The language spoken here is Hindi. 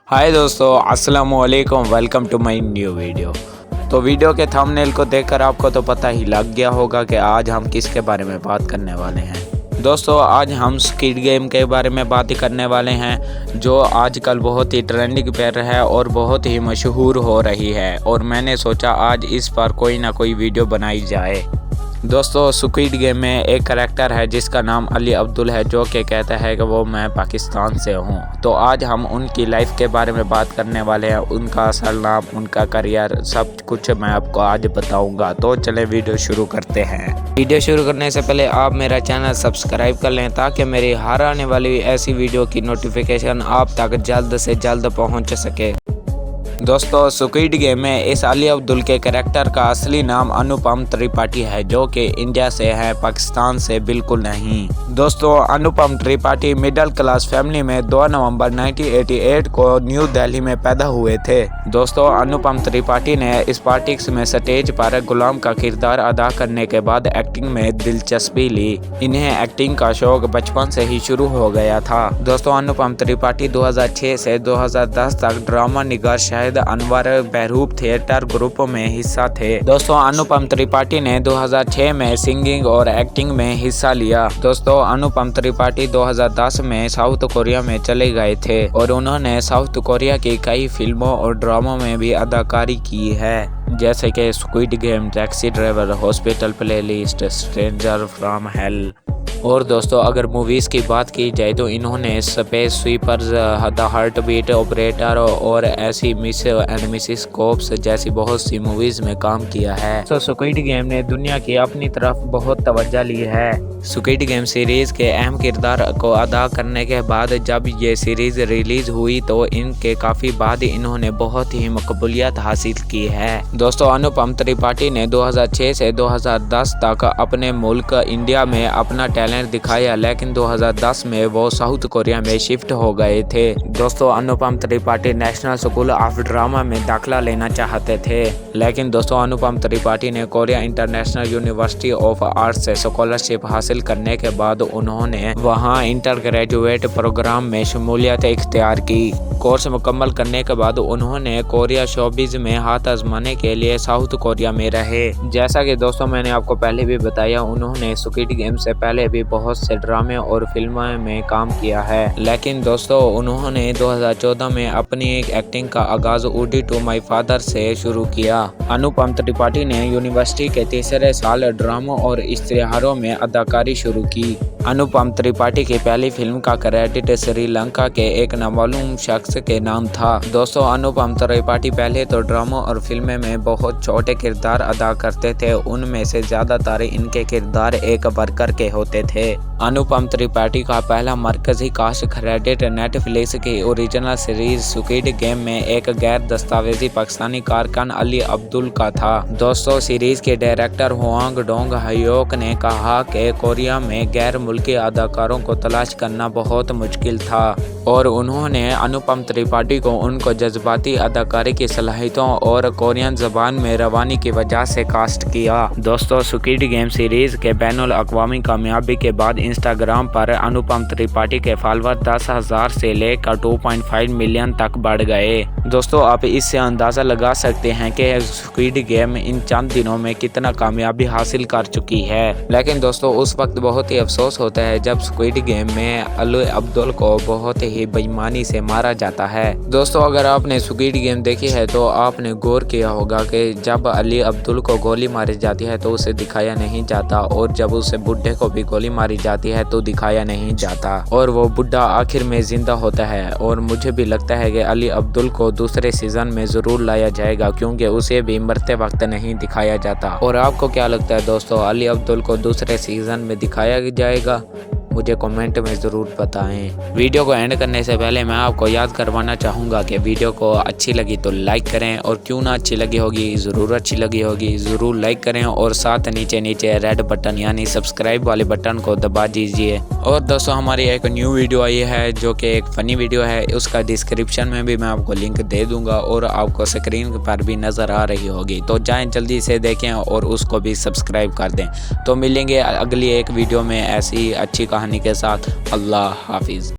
हाय दोस्तों, अस्सलाम वालेकुम। Welcome to my new video. तो वीडियो के थंबनेल को देखकर आपको तो पता ही लग गया होगा कि आज हम किसके बारे में बात करने वाले हैं। दोस्तों, आज हम स्क्विड गेम के बारे में बात करने वाले हैं, जो आजकल बहुत ही ट्रेंडिंग पर है और बहुत ही मशहूर हो रही है। और मैंने सोचा आज इस पर कोई ना कोई वीडियो बनाई जाए। दोस्तों, स्क्विड गेम में एक करैक्टर है जिसका नाम अली अब्दुल है, जो कि कहता है कि वो मैं पाकिस्तान से हूँ। तो आज हम उनकी लाइफ के बारे में बात करने वाले हैं। उनका असल नाम, उनका करियर, सब कुछ मैं आपको आज बताऊंगा। तो चलें वीडियो शुरू करते हैं। वीडियो शुरू करने से पहले आप मेरा चैनल सब्सक्राइब कर लें ताकि मेरी हर आने वाली ऐसी वीडियो की नोटिफिकेशन आप तक जल्द से जल्द पहुँच सके। दोस्तों, स्क्विड गेम में इस अली अब्दुल के कैरेक्टर का असली नाम अनुपम त्रिपाठी है, जो कि इंडिया से है, पाकिस्तान से बिल्कुल नहीं। दोस्तों, Anupam Tripathi middle class family में 2 नवंबर 1988 को न्यू दिल्ली में पैदा हुए थे। दोस्तों, अनुपम त्रिपाठी ने स्पार्टिक्स में स्टेज पर गुलाम का किरदार अदा करने के बाद एक्टिंग में दिलचस्पी ली। इन्हें एक्टिंग का शौक बचपन से ही शुरू हो गया था। दोस्तों, अनुपम त्रिपाठी 2006 से 2010 तक ड्रामा निगार शाहिद अनवर बहरूप थिएटर ग्रुप में हिस्सा थे। दोस्तों, अनुपम त्रिपाठी ने 2006 में सिंगिंग और एक्टिंग में हिस्सा लिया। दोस्तों, अनुपम त्रिपाठी 2010 में साउथ कोरिया में चले गए थे और उन्होंने साउथ कोरिया की कई फिल्मों और ड्रामों में भी अदाकारी की है, जैसे कि squid game, taxi driver, hospital playlist, stranger from hello. और दोस्तों, अगर मूवीज़ की बात की जाए तो इन्होंने space sweepers, the heart beat operator और ऐसी मिस एंड मिसिस कोप्स जैसी बहुत सी मूवीज़ में काम किया है। तो स्क्विड गेम ने दुनिया की अपनी तरफ बहुत तवज्जो ली है। स्क्विड गेम सीरीज़ के अहम किरदार को अदा करने के बाद जब ये सीरीज़ रिलीज़ हुई तो इनके काफ़ी बाद इन्होंने बहुत ही मकबूलियत हासिल की है। दोस्तों, अनुपम त्रिपाठी ने 2006 से 2010 तक अपने मुल्क इंडिया में अपना टैलेंट दिखाया, लेकिन 2010 में वो साउथ कोरिया में शिफ्ट हो गए थे। दोस्तों, Anupam Tripathi national school of drama में दाखिला लेना चाहते थे, लेकिन दोस्तों अनुपम त्रिपाठी ने Korea international university of arts से स्कॉलरशिप हासिल करने के बाद उन्होंने वहां इंटर ग्रेजुएट प्रोग्राम में शमूलियत इख्तियार की। कोर्स मुकम्मल करने के बाद उन्होंने कोरिया शोबिज में हाथ आजमाने के लिए साउथ कोरिया में रहे। जैसा कि दोस्तों मैंने आपको पहले भी बताया, उन्होंने स्क्विड गेम से पहले भी बहुत से ड्रामे और फिल्मों में काम किया है, लेकिन दोस्तों उन्होंने 2014 में अपनी एक एक्टिंग का आगाज ऊडी टू माई फादर से शुरू किया। अनुपम त्रिपाठी ने यूनिवर्सिटी के तीसरे साल ड्रामों और इश्तिहारों में अदाकारी शुरू की। अनुपम त्रिपाठी की पहली फिल्म का क्रेडिट श्रीलंका के एक नामालूम शख्स के नाम था। दोस्तों, अनुपम त्रिपाठी पहले तो ड्रामों और फिल्में में बहुत छोटे किरदार अदा करते थे, उनमें से ज्यादातर इनके किरदार एक वर्कर के होते थे। अनुपम त्रिपाठी का पहला मरकजी कास्ट क्रेडिट नेटफ्लिक्स की ओरिजिनल सीरीज स्क्विड गेम में एक गैर दस्तावेजी पाकिस्तानी कारकुन अली अब्दुल का था। दोस्तों, सीरीज के डायरेक्टर हुआंग डोंग हयोक ने कहा कि कोरिया में गैर मुल्की अदाकारों को तलाश करना बहुत मुश्किल था और उन्होंने अनुपम त्रिपाठी को उनको जज्बाती अदाकारी की सलाहियतों और कोरियन जबान में रवानी की वजह से कास्ट किया। दोस्तों, स्क्विड गेम सीरीज के बैनुल अक़वामी कामयाबी के बाद इंस्टाग्राम पर अनुपम त्रिपाठी के फॉलोअर 10,000 से लेकर 2.5 मिलियन तक बढ़ गए। दोस्तों, आप इससे अंदाज़ा लगा सकते हैं कि स्क्विड गेम इन चंद दिनों में कितना कामयाबी हासिल कर चुकी है। लेकिन दोस्तों, उस वक्त बहुत ही अफसोस होता है जब स्क्विड गेम में अली अब्दुल को बहुत ही बेईमानी से मारा जाता है। दोस्तों, अगर आपने स्क्विड गेम देखी है तो आपने गौर किया होगा कि जब अली अब्दुल को गोली मारी जाती है तो उसे दिखाया नहीं जाता, और जब उसे बुढ़े को भी गोली मारी जाती है तो दिखाया नहीं जाता, और वो बुढ़ा आखिर में जिंदा होता है। और मुझे भी लगता है कि अली अब्दुल को दूसरे सीजन में जरूर लाया जाएगा, क्योंकि उसे भी मरते वक्त नहीं दिखाया जाता। और आपको क्या लगता है दोस्तों, अली अब्दुल को दूसरे सीजन में दिखाया जाएगा? मुझे कमेंट में ज़रूर बताएं। वीडियो को एंड करने से पहले मैं आपको याद करवाना चाहूँगा कि वीडियो को अच्छी लगी तो लाइक करें, और क्यों ना अच्छी लगी होगी, ज़रूर अच्छी लगी होगी, ज़रूर लाइक करें, और साथ नीचे रेड बटन यानी सब्सक्राइब वाले बटन को दबा दीजिए। और दोस्तों, हमारी एक न्यू वीडियो आई है जो कि एक फ़नी वीडियो है, उसका डिस्क्रिप्शन में भी मैं आपको लिंक दे दूँगा और आपको स्क्रीन पर भी नज़र आ रही होगी, तो जाएँ जल्दी से देखें और उसको भी सब्सक्राइब कर दें। तो मिलेंगे अगली एक वीडियो में ऐसी अच्छी कहानी के साथ। अल्लाह हाफिज़।